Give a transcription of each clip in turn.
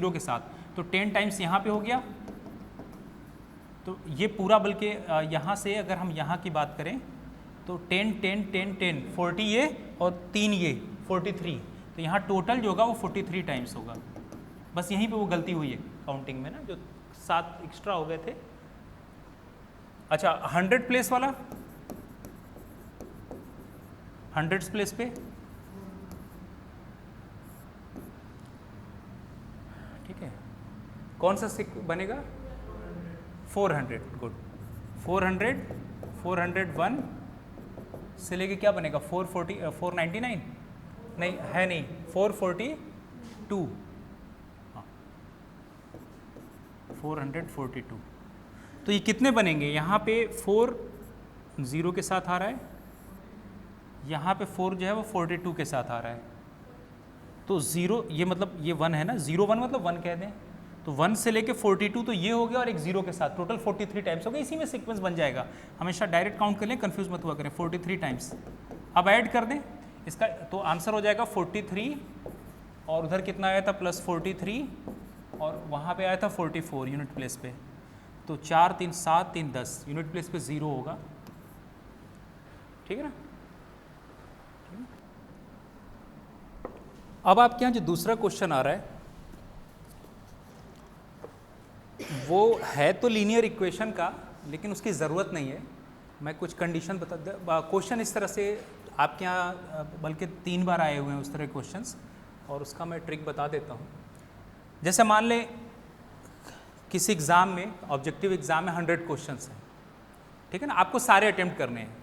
0 के साथ, तो 10 टाइम्स यहाँ पे हो गया, तो ये पूरा, बल्कि यहाँ से अगर हम यहाँ की बात करें तो 10 10 10 10 40 ये और 3 ये 43, तो यहाँ टोटल जो होगा वो 43 टाइम्स होगा। बस यहीं पे वो गलती हुई है काउंटिंग में ना, जो 7 एक्स्ट्रा हो गए थे। अच्छा 100 प्लेस वाला, 100 प्लेस पे, ठीक है, कौन सा बनेगा? 400, गुड। 400 401 से लेके क्या बनेगा? 499 नहीं है, नहीं 442, हाँ 442। तो ये कितने बनेंगे? यहाँ पे 4 0 के साथ आ रहा है, यहाँ पे 4 जो है वो 42 के साथ आ रहा है, तो 0 ये मतलब ये 1 है ना, 0 1 मतलब 1 कह दें, तो 1 से लेके 42 तो ये हो गया, और एक 0 के साथ टोटल 43 टाइम्स हो गया। इसी में सीक्वेंस बन जाएगा, हमेशा डायरेक्ट काउंट कर लें, कंफ्यूज मत हुआ करें। 43 टाइम्स, अब ऐड कर दें इसका, तो आंसर हो जाएगा 43, और उधर कितना आया था? प्लस 43, और वहाँ पे आया था 44 यूनिट प्लेस पे, तो 4 3 7 3 10 यूनिट प्लेस पे 0 होगा, ठीक है ना। अब आपके यहाँ जो दूसरा क्वेश्चन आ रहा है वो है तो लीनियर इक्वेशन का, लेकिन उसकी ज़रूरत नहीं है। मैं कुछ कंडीशन बता दे, क्वेश्चन इस तरह से आपके यहाँ बल्कि 3 बार आए हुए हैं उस तरह के क्वेश्चंस, और उसका मैं ट्रिक बता देता हूँ। जैसे मान लें किसी एग्ज़ाम में, ऑब्जेक्टिव एग्ज़ाम में 100 क्वेश्चंस हैं, ठीक है ना, आपको सारे अटेम्प्ट करने हैं।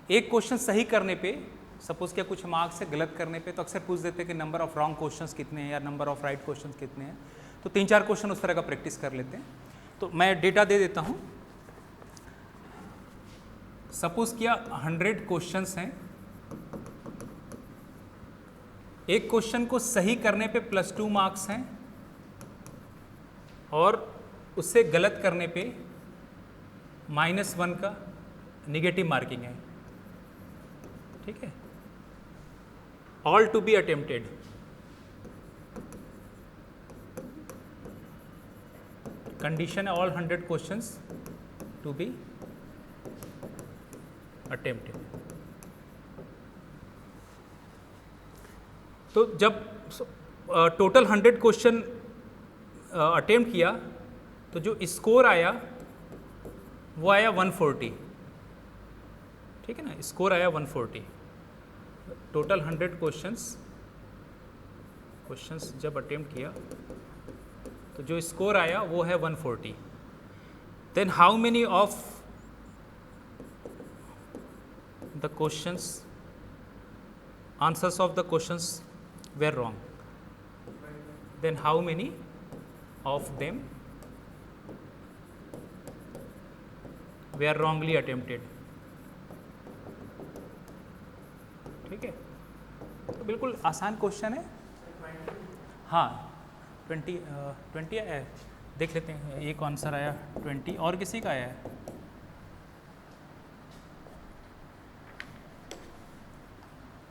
एक क्वेश्चन सही करने पे, सपोज क्या कुछ मार्क्स से गलत करने पे, तो अक्सर पूछ देते हैं कि नंबर ऑफ रॉन्ग क्वेश्चंस कितने हैं या नंबर ऑफ राइट क्वेश्चंस कितने हैं, तो 3-4 क्वेश्चन उस तरह का प्रैक्टिस कर लेते हैं। तो मैं डेटा दे देता हूँ। सपोज किया 100 क्वेश्चंस हैं, एक क्वेश्चन को सही करने पे +2 मार्क्स हैं, और उससे गलत करने पे -1 का निगेटिव मार्किंग है, ठीक है। All to be attempted, condition है all 100 questions to be attempted. तो जब टोटल 100 क्वेश्चन अटेम्प्ट किया, तो जो स्कोर आया वो आया 140, ठीक है ना, स्कोर आया 140। टोटल 100 क्वेश्चंस जब अटेम्प्ट किया तो जो स्कोर आया वो है 140। Then how many of the questions, answers of the questions were wrong, then how many of them were wrongly attempted, ठीक है। तो बिल्कुल आसान क्वेश्चन है। हाँ 20 है, देख लेते हैं। एक आंसर आया 20, और किसी का आया है?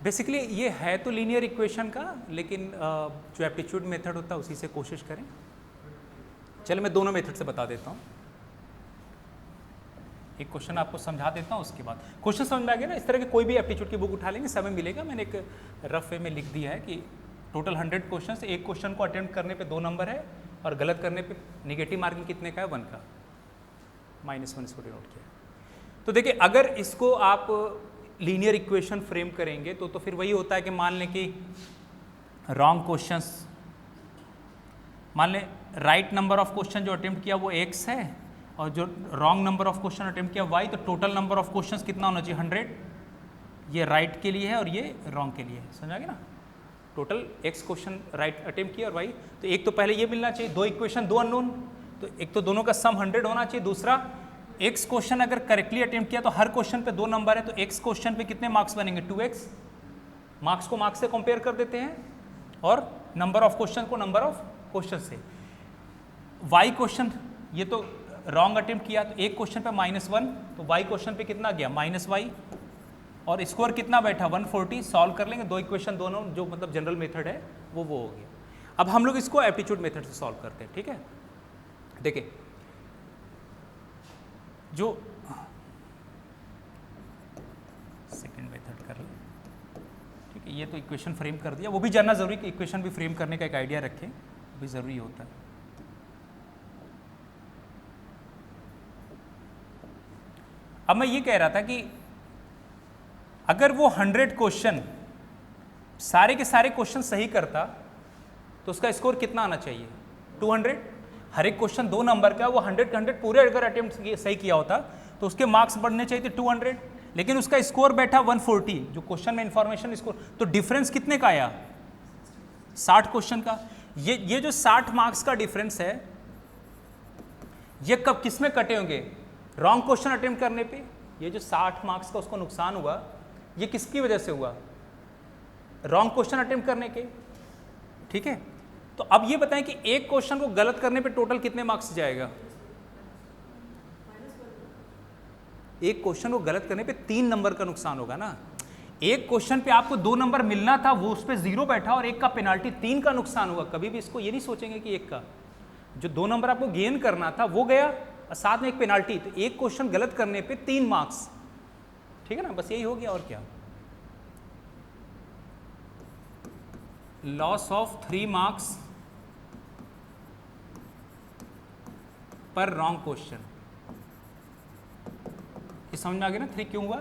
बेसिकली ये है तो लीनियर इक्वेशन का, लेकिन जो एप्टीट्यूड मेथड होता है उसी से कोशिश करें। चलो मैं दोनों मेथड से बता देता हूँ। एक क्वेश्चन आपको समझा देता हूँ, उसके बाद क्वेश्चन समझ में आ गया ना। इस तरह के कोई भी एप्टीट्यूड की बुक उठा लेंगे, समय मिलेगा। मैंने एक रफ वे में लिख दिया है कि टोटल 100 क्वेश्चन, एक क्वेश्चन को अटेम्प्ट करने पे 2 नंबर है, और गलत करने पे निगेटिव मार्किंग कितने का है? 1 का, -1 इसको डिनोट किया। तो देखिए, अगर इसको आप लीनियर इक्वेशन फ्रेम करेंगे तो फिर वही होता है कि मान लें कि रॉन्ग क्वेश्चंस, मान लें राइट नंबर ऑफ क्वेश्चन जो अटेम्प्ट किया वो x है, और जो wrong number of question attempt किया y, तो टोटल नंबर ऑफ क्वेश्चंस कितना होना चाहिए? 100। ये राइट के लिए है और ये रॉन्ग के लिए है, समझा गया ना। Total x question right attempt किया और y, तो एक तो पहले ये मिलना चाहिए, 2 इक्वेशन 2 अननोन, तो एक तो दोनों का सम 100 होना चाहिए। दूसरा, x क्वेश्चन अगर करेक्टली अटेम्प्ट किया तो हर क्वेश्चन पे 2 नंबर है, तो x क्वेश्चन पे कितने मार्क्स बनेंगे? 2x। मार्क्स को मार्क्स से कंपेयर कर देते हैं, और नंबर ऑफ क्वेश्चन को नंबर ऑफ क्वेश्चन से। y क्वेश्चन ये तो रॉन्ग अटेम्प्ट किया, तो एक क्वेश्चन पे -1, तो y क्वेश्चन पे कितना गया? -y, और स्कोर कितना बैठा? 140। सॉल्व कर लेंगे, 2 इक्वेशन दोनों जो मतलब जनरल मेथड है वो हो गया। अब हम लोग इसको एप्टीट्यूड मेथड से सॉल्व करते हैं, ठीक है। देखिए जो सेकंड मेथड कर लें, ठीक है। ये तो इक्वेशन फ्रेम कर दिया, वो भी जानना जरूरी कि इक्वेशन भी फ्रेम करने का एक आइडिया रखें, वो भी जरूरी होता है। अब मैं ये कह रहा था कि अगर वो 100 क्वेश्चन सारे के सारे क्वेश्चन सही करता तो उसका स्कोर कितना आना चाहिए? 200। हर एक क्वेश्चन 2 नंबर का, वो 100 के 100 पूरे अगर अटेम्प्ट सही किया होता तो उसके मार्क्स बढ़ने चाहिए थे 200, लेकिन उसका स्कोर बैठा 140, जो क्वेश्चन में इंफॉर्मेशन स्कोर, तो डिफरेंस कितने का आया? 60 क्वेश्चन का। ये जो 60 मार्क्स का डिफरेंस है, ये कब किस में कटे होंगे? रॉन्ग क्वेश्चन अटेम्प्ट करने पे। ये जो 60 मार्क्स का उसको नुकसान हुआ, ये किसकी वजह से हुआ? रॉन्ग क्वेश्चन अटेम्प्ट करने के, ठीक है। तो अब ये बताएं कि एक क्वेश्चन को गलत करने पे टोटल कितने मार्क्स जाएगा? एक क्वेश्चन को गलत करने पे 3 नंबर का नुकसान होगा ना। एक क्वेश्चन पे आपको 2 नंबर मिलना था, वो उस पे 0 बैठा और एक का पेनाल्टी, 3 का नुकसान हुआ। कभी भी इसको ये नहीं सोचेंगे कि एक का, जो 2 नंबर आपको गेन करना था वो गया और साथ में एक पेनाल्टी, तो एक क्वेश्चन गलत करने पे 3 मार्क्स, ठीक है ना। बस यही हो गया और क्या। लॉस ऑफ 3 मार्क्स पर रॉन्ग क्वेश्चन, ये समझ में आ गया ना। 3 क्यों हुआ?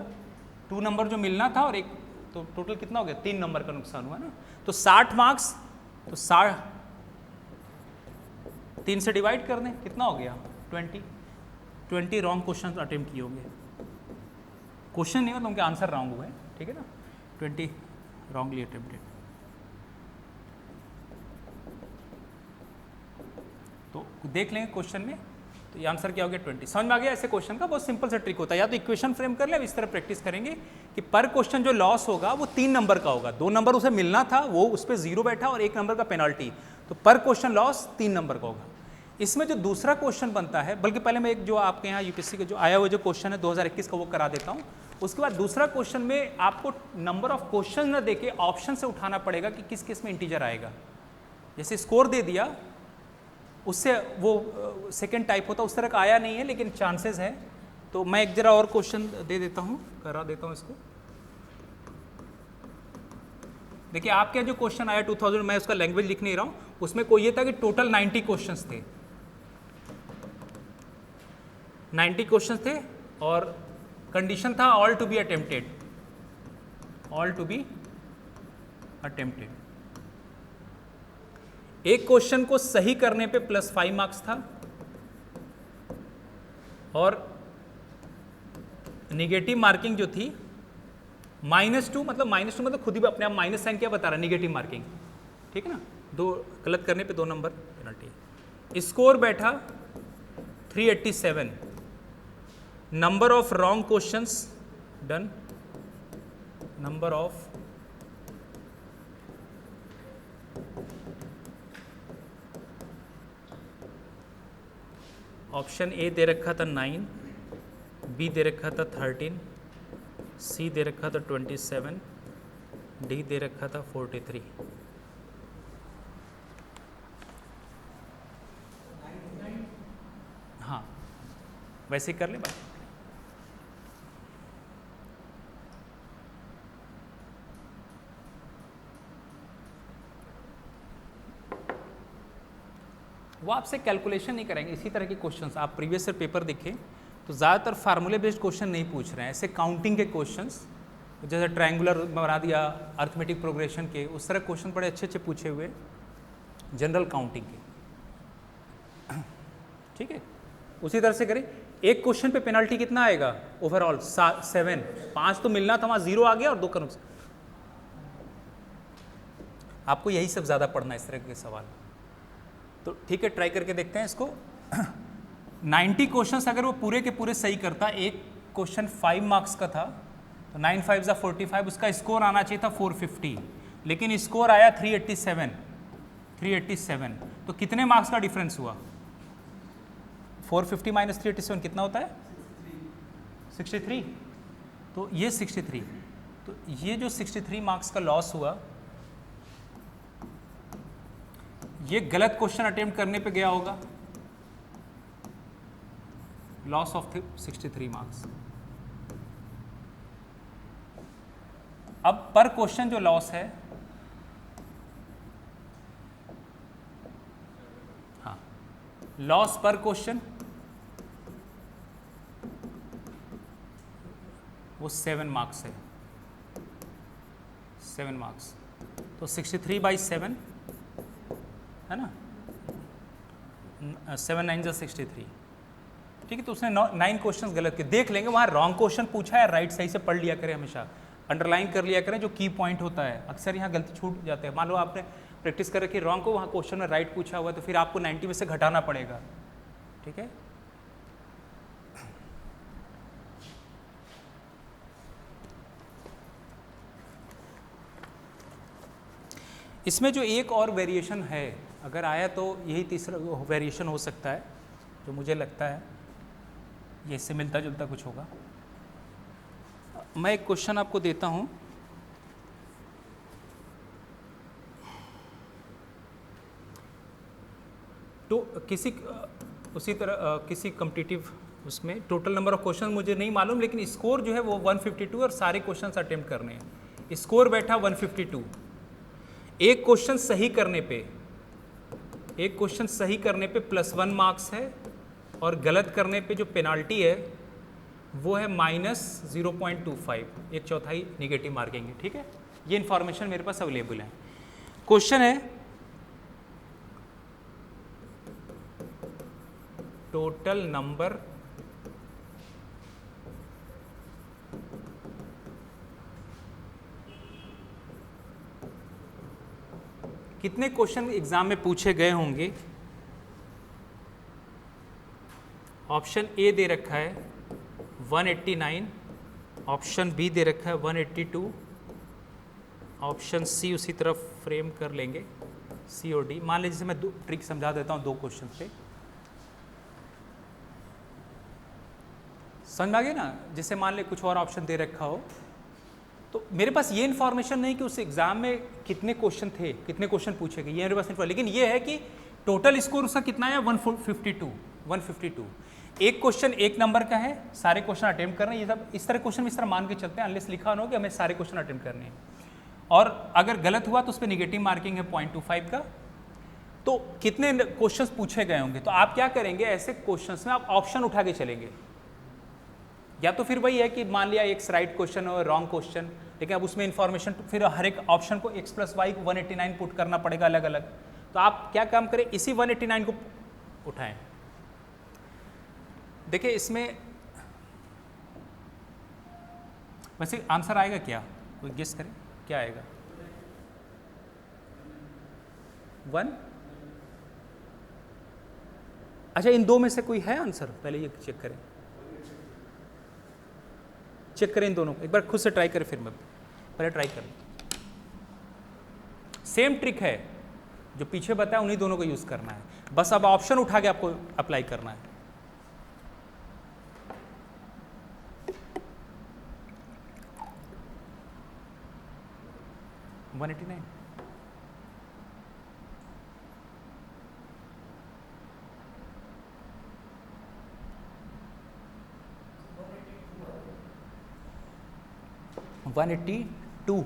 2 नंबर जो मिलना था और एक, तो टोटल कितना हो गया? 3 नंबर का नुकसान हुआ ना। तो 60 मार्क्स, तो 3 से डिवाइड कर दें, कितना हो गया? 20 रॉन्ग क्वेश्चन अटेम्प्ट किए होंगे। क्वेश्चन नहीं मतलब उनके आंसर रॉन्ग हुए, ठीक है ना। 20 रॉन्गली अटेम्प्टेड। तो देख लेंगे क्वेश्चन में, तो ये आंसर क्या हो गया? 20। समझ में आ गया? ऐसे क्वेश्चन का बहुत सिंपल सा ट्रिक होता है, या तो इक्वेशन फ्रेम कर ले, अब इस तरह प्रैक्टिस करेंगे कि पर क्वेश्चन जो लॉस होगा वो 3 नंबर का होगा। 2 नंबर उसे मिलना था, वो उस पर 0 बैठा और 1 नंबर का पेनाल्टी, तो पर क्वेश्चन लॉस 3 नंबर का होगा। इसमें जो दूसरा क्वेश्चन बनता है, बल्कि पहले मैं एक जो आपके यहाँ यूपीएससी का जो आया हुआ जो क्वेश्चन है 2021 का, वो करा देता हूँ। उसके बाद दूसरा क्वेश्चन में आपको नंबर ऑफ क्वेश्चन न देके ऑप्शन से उठाना पड़ेगा कि किस किस में इंटीजर आएगा। जैसे स्कोर दे दिया, उससे वो सेकंड टाइप होता, उस तरह का आया नहीं है लेकिन चांसेस है। तो मैं एक जरा और क्वेश्चन दे देता हूँ, करा देता हूँ इसको। देखिए आपके जो क्वेश्चन आया 2000, मैं उसका लैंग्वेज लिख नहीं रहा हूँ, उसमें कोई ये था कि टोटल 90 क्वेश्चंस थे, 90 क्वेश्चंस थे और कंडीशन था all to be attempted, all to be attempted. एक क्वेश्चन को सही करने पे +5 मार्क्स था और निगेटिव मार्किंग जो थी -2, मतलब -2 मतलब खुद ही अपने आप माइनस साइन क्या बता रहा है? निगेटिव मार्किंग, ठीक है ना। 2 गलत करने पे 2 नंबर पेनल्टी। स्कोर बैठा 387। Number of wrong questions done, number of option A दे रखा था 9, बी दे रखा था 13, सी दे रखा था 27, डी दे रखा था 43। हाँ वैसे ही कर ले बात। वो आपसे कैलकुलेशन नहीं करेंगे, इसी तरह के क्वेश्चंस आप प्रीवियस ईयर पेपर देखें तो ज़्यादातर फार्मूले बेस्ड क्वेश्चन नहीं पूछ रहे हैं, ऐसे काउंटिंग के क्वेश्चंस, जैसे ट्रायंगुलर बना दिया, अर्थमेटिक प्रोग्रेशन के, उस तरह क्वेश्चन बड़े अच्छे अच्छे पूछे हुए जनरल काउंटिंग के, ठीक है। उसी तरह से करें। एक क्वेश्चन पे पेनल्टी कितना आएगा ओवरऑल? 7। 5 तो मिलना था, वहाँ 0 आ गया और 2 का नुकसान। आपको यही सब ज़्यादा पढ़ना है इस तरह के सवाल। तो ठीक है, ट्राई करके देखते हैं इसको। 90 क्वेश्चंस अगर वो पूरे के पूरे सही करता, एक क्वेश्चन 5 मार्क्स का था, तो 9 5 = 45, उसका स्कोर आना चाहिए था 450, लेकिन स्कोर आया 387। तो कितने मार्क्स का डिफरेंस हुआ? 450 - 387 कितना होता है? 63। तो ये 63, तो ये जो 63 मार्क्स का लॉस हुआ, ये गलत क्वेश्चन अटेम्प्ट करने पे गया होगा, लॉस ऑफ 63 मार्क्स। अब पर क्वेश्चन जो लॉस है, हाँ, लॉस पर क्वेश्चन वो 7 मार्क्स है, 7 मार्क्स। तो 63/7 है ना, 7 9 जा 63, ठीक है। तो उसने 9 क्वेश्चन गलत किए। देख लेंगे वहाँ रॉन्ग क्वेश्चन पूछा है, राइट सही से पढ़ लिया करें, हमेशा अंडरलाइन कर लिया करें जो की पॉइंट होता है। अक्सर यहाँ गलती छूट जाते हैं। मान लो आपने प्रैक्टिस कर रखी रॉन्ग को, वहाँ क्वेश्चन में राइट पूछा हुआ है, तो फिर आपको 90 में से घटाना पड़ेगा, ठीक है। इसमें जो एक और वेरिएशन है, अगर आया तो यही तीसरा वेरिएशन हो सकता है, जो मुझे लगता है ये इससे मिलता जुलता कुछ होगा। मैं एक क्वेश्चन आपको देता हूँ, तो किसी उसी तरह किसी कॉम्पिटिटिव उसमें टोटल नंबर ऑफ क्वेश्चन मुझे नहीं मालूम, लेकिन स्कोर जो है वो 152 और सारे क्वेश्चन अटेम्प्ट करने हैं। स्कोर बैठा 152। एक क्वेश्चन सही करने पे +1 मार्क्स है, और गलत करने पे जो पेनाल्टी है वो है -0.25, 1/4 निगेटिव मार्किंग है, ठीक है। ये इंफॉर्मेशन मेरे पास अवेलेबल है। क्वेश्चन है टोटल नंबर कितने क्वेश्चन एग्जाम में पूछे गए होंगे। ऑप्शन ए दे रखा है 189, ऑप्शन बी दे रखा है 182, ऑप्शन सी उसी तरफ फ्रेम कर लेंगे, सी और डी। मान लीजिए जैसे मैं दो ट्रिक समझा देता हूँ 2 क्वेश्चन पे, समझ में आ गया ना। जैसे मान ले कुछ और ऑप्शन दे रखा हो, तो मेरे पास ये इन्फॉर्मेशन नहीं कि उस एग्जाम में कितने क्वेश्चन थे, कितने क्वेश्चन पूछे गए, ये मेरे पास नहीं, लेकिन ये है कि टोटल स्कोर उसका कितना है 152। एक क्वेश्चन 1 नंबर का है, सारे क्वेश्चन अटेम्प्ट करना है। ये सब इस तरह क्वेश्चन इस तरह मान के चलते हैं, अनलेस लिखा ना हो कि हमें सारे क्वेश्चन अटेम्प्ट करने हैं। और अगर गलत हुआ तो उस पर निगेटिव मार्किंग है 0.25 का। तो कितने क्वेश्चंस पूछे गए होंगे, तो आप क्या करेंगे, ऐसे क्वेश्चंस में आप ऑप्शन उठा के चलेंगे। या तो फिर वही है कि मान लिया एक्स राइट क्वेश्चन और रॉन्ग क्वेश्चन, लेकिन अब उसमें इंफॉर्मेशन फिर हर एक ऑप्शन को x + y को 189 पुट करना पड़ेगा अलग अलग। तो आप क्या काम करें, इसी 189 को उठाएं। देखिए इसमें वैसे आंसर आएगा क्या, कोई गेस करें क्या आएगा। 1, अच्छा इन 2 में से कोई है आंसर, पहले ये चेक करें इन दोनों को एक बार खुद से ट्राई करें, फिर मैं पहले ट्राई करें। सेम ट्रिक है जो पीछे बताया, उन्हीं दोनों को यूज करना है, बस अब ऑप्शन उठा के आपको अप्लाई करना है। $189 182।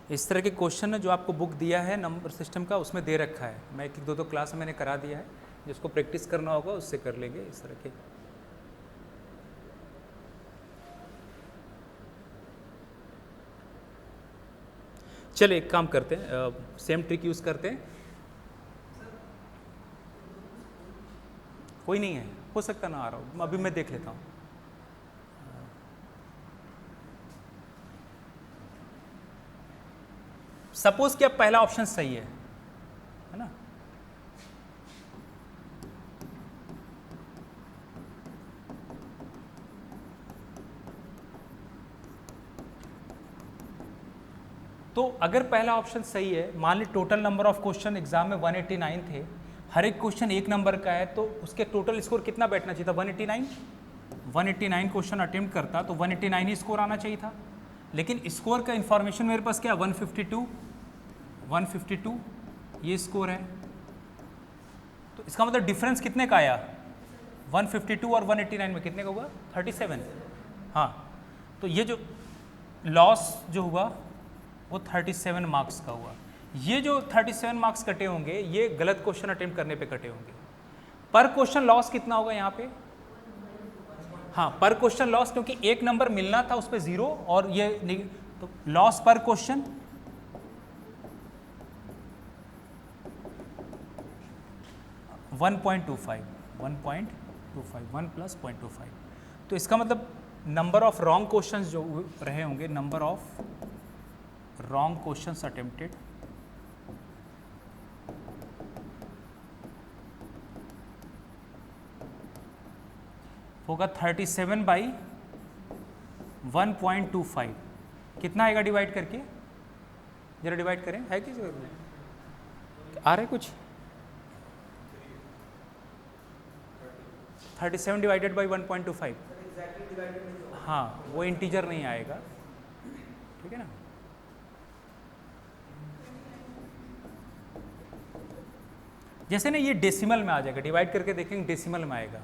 इस तरह के क्वेश्चन जो आपको बुक दिया है नंबर सिस्टम का, उसमें दे रखा है। मैं 1-2 क्लास मैंने करा दिया है, जिसको प्रैक्टिस करना होगा उससे कर लेंगे इस तरह के। चलिए एक काम करते हैं, सेम ट्रिक यूज़ करते हैं। कोई नहीं है, हो सकता ना आ रहा हो, अभी मैं देख लेता हूँ। सपोज कि अब पहला ऑप्शन सही है ना, तो तो अगर पहला ऑप्शन सही है, मान ली total number of question exam में 189 थे, हर एक क्वेश्चन एक नंबर का है, तो उसके टोटल स्कोर कितना बैठना चाहिए था? 189। 189 क्वेश्चन अटेम्प्ट करता तो 189 ही स्कोर आना चाहिए था, लेकिन स्कोर का इंफॉर्मेशन मेरे पास क्या, 152 ये स्कोर है। तो इसका मतलब डिफरेंस कितने का आया? 152 और 189 में कितने का हुआ? 37। हाँ, तो ये जो लॉस जो हुआ वो 37 मार्क्स का हुआ। ये जो 37 मार्क्स कटे होंगे ये गलत क्वेश्चन अटेम्प्ट करने पे कटे होंगे। पर क्वेश्चन लॉस कितना होगा यहाँ पे? हाँ, पर क्वेश्चन लॉस, क्योंकि एक नंबर मिलना था उस पर 0 और ये तो लॉस पर क्वेश्चन 1.25 1 प्लस 0.25। तो इसका मतलब नंबर ऑफ रॉन्ग क्वेश्चंस जो रहे होंगे, number of wrong questions attempted होगा 37 बाई 1.25। कितना आएगा डिवाइड करके? जरा डिवाइड करें, है कि आ रहे कुछ? 37 डिवाइडेड बाई 1.25। हाँ, वो इंटीजर नहीं आएगा, ठीक है ना। जैसे ना ये डेसिमल में आ जाएगा, डिवाइड करके देखेंगे डेसिमल में आएगा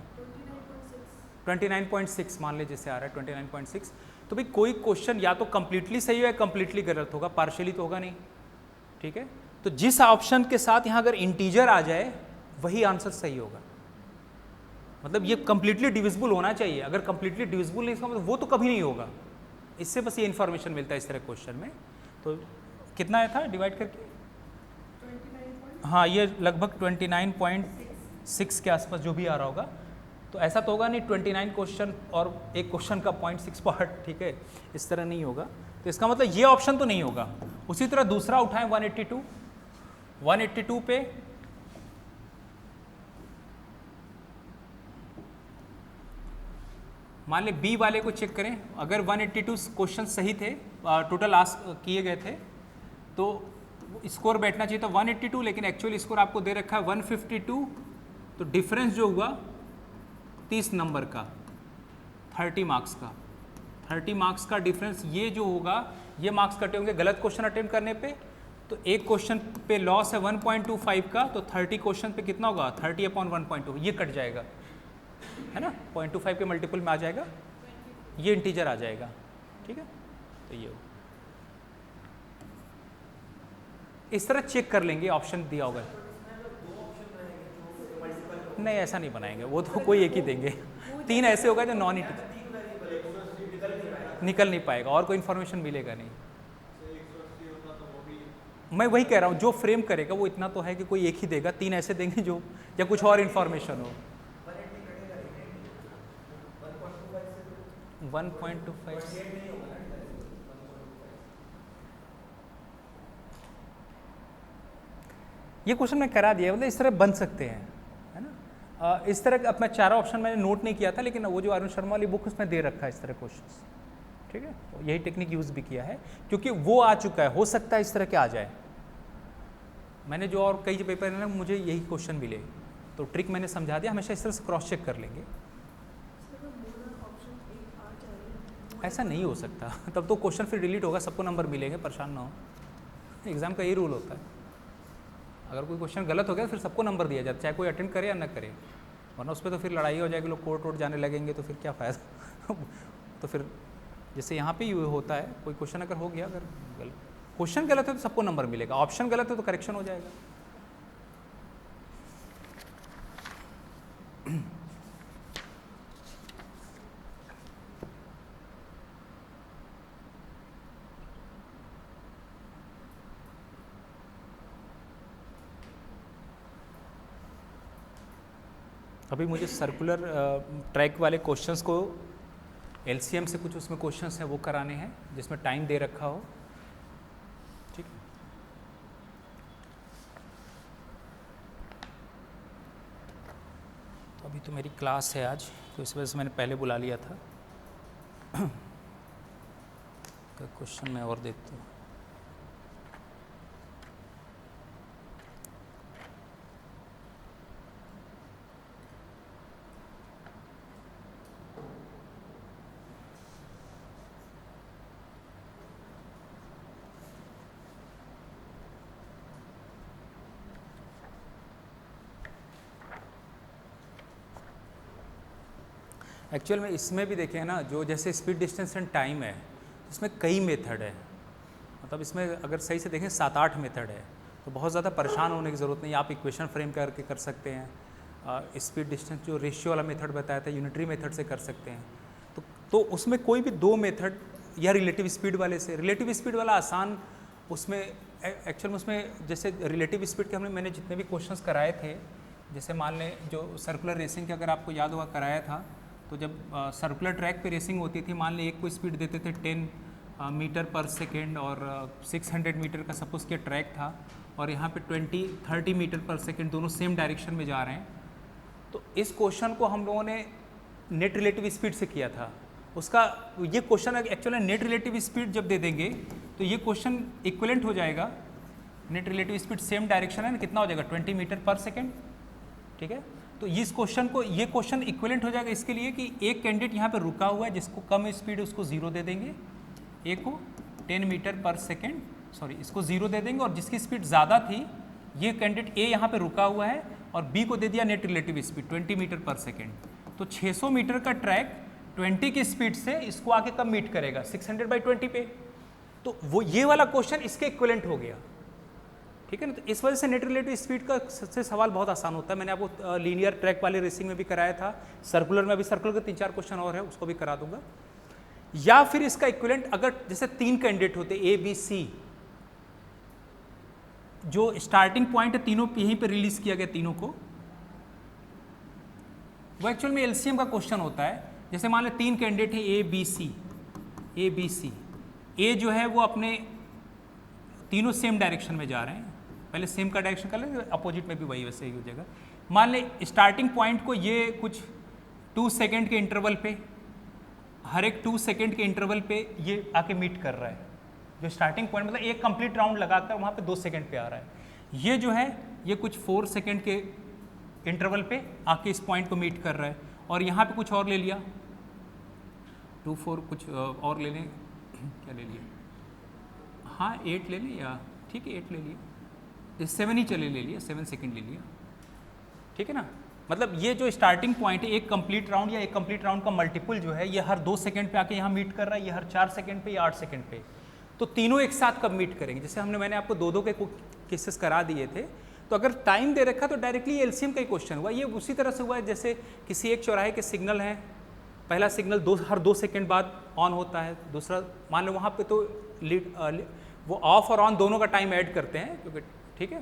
29.6 मान ले, जैसे आ रहा है 29.6। तो भाई कोई क्वेश्चन या तो कंप्लीटली सही है, कंप्लीटली गलत होगा, पार्शियली तो होगा नहीं, ठीक है। तो जिस ऑप्शन के साथ यहाँ अगर इंटीजर आ जाए वही आंसर सही होगा। मतलब ये कंप्लीटली डिविजिबल होना चाहिए, अगर कंप्लीटली डिविजिबल नहीं इसका मतलब वो तो कभी नहीं होगा। इससे बस ये इन्फॉर्मेशन मिलता है इस तरह क्वेश्चन में। तो कितना आया था डिवाइड करके? 29. हाँ, ये लगभग 29.6 के आसपास जो भी आ रहा होगा। तो ऐसा तो होगा नहीं 29 क्वेश्चन और एक क्वेश्चन का 0.6 पार्ट, ठीक है, इस तरह नहीं होगा। तो इसका मतलब ये ऑप्शन तो नहीं होगा। उसी तरह दूसरा उठाएं 182 पे मान ले बी वाले को चेक करें। अगर 182 क्वेश्चन सही थे, टोटल आस्क किए गए थे, तो स्कोर बैठना चाहिए था 182, लेकिन एक्चुअल स्कोर आपको दे रखा है 152। तो डिफरेंस जो हुआ 30 नंबर का, 30 मार्क्स का, 30 मार्क्स का डिफरेंस ये जो होगा, ये मार्क्स कटे होंगे गलत क्वेश्चन अटेम्प्ट करने पे। तो एक क्वेश्चन पे लॉस है 1.25 का, तो 30 क्वेश्चन पे कितना होगा? 30/1.2, ये कट जाएगा, है ना, 0.25 के मल्टीपल में आ जाएगा, ये इंटीजर आ जाएगा, ठीक है। तो ये इस तरह चेक कर लेंगे, ऑप्शन दिया होगा। नहीं, ऐसा नहीं बनाएंगे, वो तो कोई एक ही देंगे। 3 ऐसे होगा जो नॉन निकल नहीं पाएगा और कोई इन्फॉर्मेशन मिलेगा नहीं। मैं वही कह रहा हूँ, जो फ्रेम करेगा वो इतना तो है कि कोई एक ही देगा, 3 ऐसे देंगे जो या कुछ और इन्फॉर्मेशन हो। 1.25 ये क्वेश्चन मैं करा दिया, मतलब इस तरह बन सकते हैं, है ना। इस तरह अब मैं चारों ऑप्शन मैंने नोट नहीं किया था, लेकिन वो जो अरुण शर्मा वाली बुक उसमें दे रखा है इस तरह क्वेश्चंस, ठीक है। यही टेक्निक यूज़ भी किया है क्योंकि वो आ चुका है, हो सकता है इस तरह के आ जाए। मैंने जो और कई पेपर है ना, मुझे यही क्वेश्चन मिले, तो ट्रिक मैंने समझा दिया। हमेशा इस तरह से क्रॉस चेक कर लेंगे। ऐसा नहीं हो सकता, तब तो क्वेश्चन फिर डिलीट होगा, सबको नंबर मिलेंगे, परेशान ना हो। एग्जाम का यही रूल होता है, अगर कोई क्वेश्चन गलत हो गया फिर सबको नंबर दिया जाता है, चाहे कोई अटेंड करे या ना करे, वरना उस पर तो फिर लड़ाई हो जाएगी, लोग कोर्ट वोट जाने लगेंगे, तो फिर क्या फ़ायदा। तो फिर जैसे यहाँ पे ये होता है, कोई क्वेश्चन अगर हो गया, अगर क्वेश्चन गलत है तो सबको नंबर मिलेगा, ऑप्शन गलत है तो करेक्शन हो जाएगा। अभी मुझे सर्कुलर ट्रैक वाले क्वेश्चंस को एलसीएम से कुछ उसमें क्वेश्चंस हैं वो कराने हैं, जिसमें टाइम दे रखा हो, ठीक है। तो अभी तो मेरी क्लास है आज, तो इस वजह से मैंने पहले बुला लिया था। क्वेश्चन मैं और देखता हूँ। एक्चुअल में इसमें भी देखें ना, जो जैसे स्पीड, डिस्टेंस एंड टाइम है, इसमें कई मेथड है, मतलब इसमें अगर सही से देखें 7-8 मेथड है, तो बहुत ज़्यादा परेशान होने की ज़रूरत नहीं। आप इक्वेशन फ्रेम करके कर सकते हैं, स्पीड डिस्टेंस जो रेशियो वाला मेथड बताया था यूनिटरी मेथड से कर सकते हैं। तो उसमें कोई भी 2 मेथड, या रिलेटिव स्पीड वाले से, रिलेटिव स्पीड वाला आसान, उसमें एक्चुअल में उसमें जैसे रिलेटिव स्पीड के मैंने जितने भी क्वेश्चंस कराए थे, जैसे मान लें जो सर्कुलर रेसिंग के अगर आपको याद हुआ कराया था, तो जब सर्कुलर ट्रैक पे रेसिंग होती थी, मान लें एक को स्पीड देते थे 10 मीटर पर सेकेंड और 600 मीटर का सपोज के ट्रैक था, और यहाँ पे 20-30 मीटर पर सेकेंड दोनों सेम डायरेक्शन में जा रहे हैं। तो इस क्वेश्चन को हम लोगों ने नेट रिलेटिव स्पीड से किया था। उसका ये question actually net relative speed जब दे देंगे तो ये क्वेश्चन इक्विवेलेंट हो जाएगा। Net relative speed same direction है ना, कितना हो जाएगा 20 मीटर पर सेकेंड, ठीक है। तो इस क्वेश्चन को, ये क्वेश्चन इक्विवेलेंट हो जाएगा इसके लिए कि एक कैंडिडेट यहाँ पे रुका हुआ है, जिसको कम स्पीड है उसको 0 दे देंगे, ए को 10 मीटर पर सेकेंड, सॉरी इसको 0 दे देंगे, और जिसकी स्पीड ज़्यादा थी, ये कैंडिडेट ए यहाँ पे रुका हुआ है और बी को दे दिया नेट रिलेटिव स्पीड 20 मीटर पर सेकेंड। तो 600 मीटर का ट्रैक 20 की स्पीड से इसको आके कब मीट करेगा, 600/20 पे। तो वो ये वाला क्वेश्चन इसके इक्विवेलेंट हो गया, ठीक है ना। तो इस वजह से नेट रिलेटिव स्पीड का से सवाल बहुत आसान होता है। मैंने आपको लीनियर ट्रैक वाले रेसिंग में भी कराया था, सर्कुलर में, अभी सर्कुलर के 3-4 क्वेश्चन और है, उसको भी करा दूंगा। या फिर इसका इक्विवेलेंट अगर जैसे 3 कैंडिडेट होते ए बी सी, जो स्टार्टिंग पॉइंट है तीनों यहीं पे रिलीज किया गया तीनों को, वो एक्चुअल में एलसीएम का क्वेश्चन होता है। जैसे मान लें 3 कैंडिडेट है ए बी सी, ए जो है वो अपने तीनों सेम डायरेक्शन में जा रहे हैं, पहले सेम का डायरेक्शन कर लेंगे, अपोजिट में भी वही वैसे ही हो जाएगा। मान लें स्टार्टिंग पॉइंट को ये कुछ 2 सेकेंड के इंटरवल पे, हर एक 2 सेकेंड के इंटरवल पे ये आके मीट कर रहा है। जो स्टार्टिंग पॉइंट मतलब एक कंप्लीट राउंड लगाकर वहाँ पे 2 सेकेंड पे आ रहा है। ये जो है ये कुछ 4 सेकेंड के इंटरवल पे आके इस पॉइंट को मीट कर रहा है, और यहाँ पे कुछ और ले लिया 2-4 कुछ और ले लें, क्या ले लिया, हाँ 8 ले लें, या ठीक है 8 ले लिया, 7 ही चले ले लिया, 7 सेकेंड ले लिया, ठीक है ना। मतलब ये जो स्टार्टिंग पॉइंट है, एक कंप्लीट राउंड या एक कंप्लीट राउंड का मल्टीपल जो है, ये हर 2 सेकेंड पे आके यहाँ मीट कर रहा है, ये हर 4 सेकेंड पे या 8 सेकेंड पे। तो तीनों एक साथ कब मीट करेंगे, जैसे मैंने आपको 2-2 के केसेस करा दिए थे। तो अगर टाइम दे रखा तो डायरेक्टली एलसीएम का ही क्वेश्चन हुआ। ये उसी तरह से हुआ है जैसे किसी एक चौराहे के सिग्नल हैं, पहला सिग्नल हर 2 सेकेंड बाद ऑन होता है, दूसरा मान लो वहाँ पे तो वो ऑफ और ऑन दोनों का टाइम ऐड करते हैं, क्योंकि ठीक है